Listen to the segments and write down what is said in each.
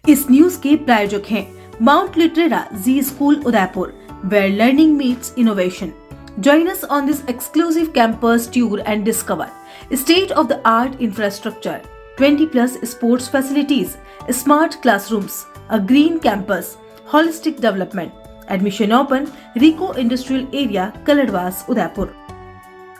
इस न्यूज के प्रायोजक हैं Mount Litera Zee school Udaipur, where learning meets innovation. Join us on this exclusive campus tour and discover state-of-the-art infrastructure, 20+ sports facilities, smart classrooms, a green campus, holistic development. Admission open, Rico Industrial Area, Kaladwas, Udaipur.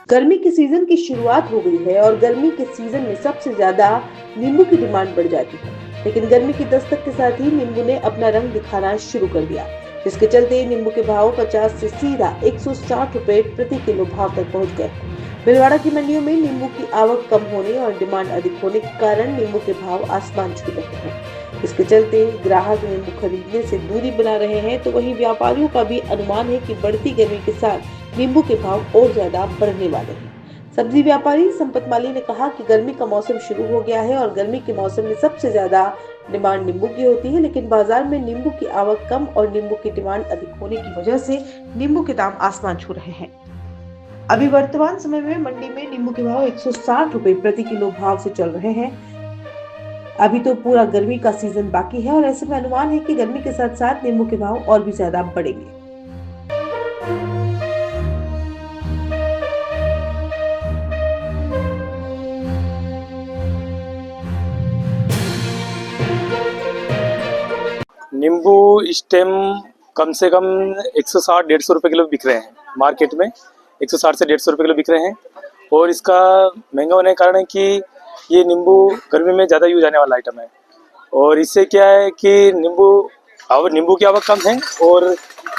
गर्मी के season की शुरुआत हो गई है और गर्मी के सीजन में सबसे ज्यादा नींबू की डिमांड बढ़ जाती है, लेकिन गर्मी की दस्तक के साथ ही नींबू ने अपना रंग दिखाना शुरू कर दिया, जिसके चलते नींबू के भाव 50 से सीधा 160 रुपए प्रति किलो भाव तक पहुंच गए। भीलवाड़ा की मंडियों में नींबू की आवक कम होने और डिमांड अधिक होने के कारण नींबू के भाव आसमान छू रहे हैं। इसके चलते ग्राहक नींबू खरीदने से दूरी बना रहे हैं, तो वहीं व्यापारियों का भी अनुमान है कि बढ़ती गर्मी के साथ नींबू के भाव और ज्यादा बढ़ने वाले हैं। सब्जी व्यापारी संपत माली ने कहा कि गर्मी का मौसम शुरू हो गया है और गर्मी के मौसम में सबसे ज्यादा डिमांड नींबू की होती है, लेकिन बाजार में नींबू की आवक कम और नींबू की डिमांड अधिक होने की वजह से नींबू के दाम आसमान छू रहे हैं। अभी वर्तमान समय में मंडी में नींबू के भाव 160 रुपए प्रति किलो भाव से चल रहे हैं। अभी तो पूरा गर्मी का सीजन बाकी है और ऐसे में अनुमान है कि गर्मी के साथ साथ नींबू के भाव और भी ज्यादा बढ़ेंगे। नींबू इस टाइम कम से कम 160-150 रुपए किलो बिक रहे हैं मार्केट में। 160 से 150 रुपए किलो बिक रहे हैं और इसका महंगा होने के कारण है कि ये नींबू गर्मी में ज़्यादा यूज आने वाला आइटम है और इससे क्या है कि नींबू की आवक कम है और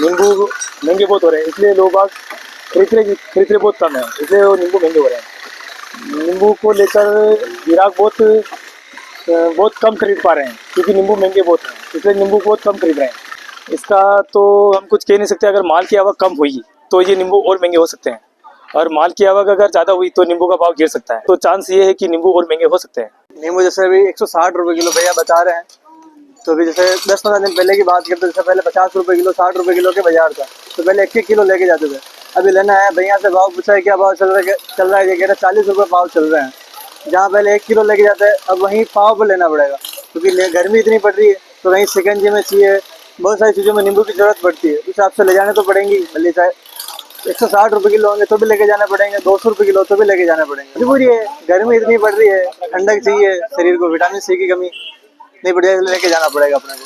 नींबू महंगे बहुत हो रहे हैं, इसलिए लोग खरीद रहे बहुत कम है, इसलिए वो नींबू महंगे हो रहे हैं। नींबू को लेकर ग्राहक बहुत कम खरीद पा रहे हैं क्योंकि नींबू महंगे बहुत हैं, इसलिए नींबू बहुत कम खरीद रहे हैं। इसका तो हम कुछ कह नहीं सकते। अगर माल की आवक कम हुई तो ये नींबू और महंगे हो सकते हैं और माल की आवक अगर ज़्यादा हुई तो नींबू का भाव गिर सकता है, तो चांस ये है कि नींबू और महंगे हो सकते हैं। नींबू जैसे अभी 160 रुपए किलो भैया बता रहे हैं, तो अभी जैसे 10-15 दिन पहले की बात करते, जैसे पहले 50 रुपए किलो 60 रुपए किलो के बाजार था, तो पहले 1-1 किलो लेके जाते थे। अभी लेना है भैया से भाव पूछा है क्या भाव चल रहा है, ये कह रहे 40 रुपये भाव चल रहे हैं। जहाँ पहले 1 किलो लेके जाते हैं अब वहीं पाव पर लेना पड़ेगा, क्योंकि गर्मी इतनी पड़ रही है, तो वहीं शिकंजी में चाहिए, बहुत सारी चीज़ों में नींबू की जरूरत पड़ती है, उस हिसाब से ले जाने तो पड़ेंगी। भले चाहे 160 रुपए किलो होंगे तो भी लेके जाने पड़ेंगे, 200 रुपए किलो तो भी लेके जाने पड़ेंगे। मजबूरी है, गर्मी इतनी पड़ रही है, ठंडक चाहिए शरीर को, विटामिन सी की कमी नहीं पड़ जाए, लेके जाना पड़ेगा अपने को।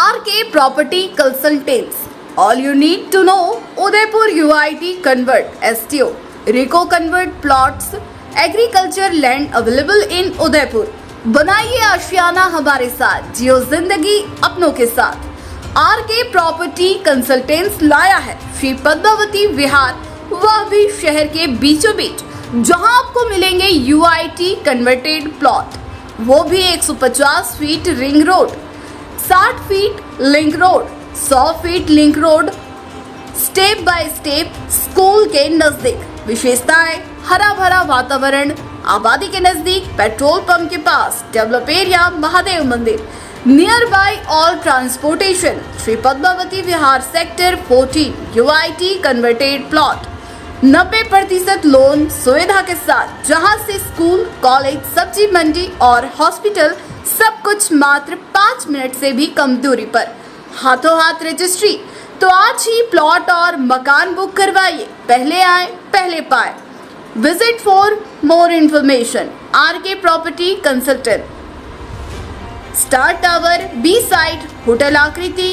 RK Property Consultants. All you need to know: Udaipur UIT Convert STO, Rico Convert Plots, Agriculture Land available in Udaipur. बनाइए आशियाना हमारे साथ, जियो जिंदगी अपनों के साथ। RK Property Consultants लाया है श्री पद्मावती विहार, वह भी शहर के बीचों बीच, जहां आपको मिलेंगे UIT कन्वर्टेड प्लॉट, वो भी 150 feet ring road, 60 feet link road, 100 feet link road, step by step school के नजदीक। विशेषताएं: हरा भरा वातावरण, आबादी के नजदीक, पेट्रोल पंप के पास, डेवलप एरिया, महादेव मंदिर, near by all transportation. Shri Padmavati Vihar sector 14 UIT converted plot, 90% loan सुविधा के साथ, जहां से स्कूल, कॉलेज, सब्जी मंडी और हॉस्पिटल सब कुछ मात्र 5 मिनट से भी कम दूरी पर, हाथों हाथ रजिस्ट्री। तो आज ही प्लॉट और मकान बुक करवाइए, पहले आए पहले पाए। Visit for more information RK property consultant, star tower, B side, hotel आकृति।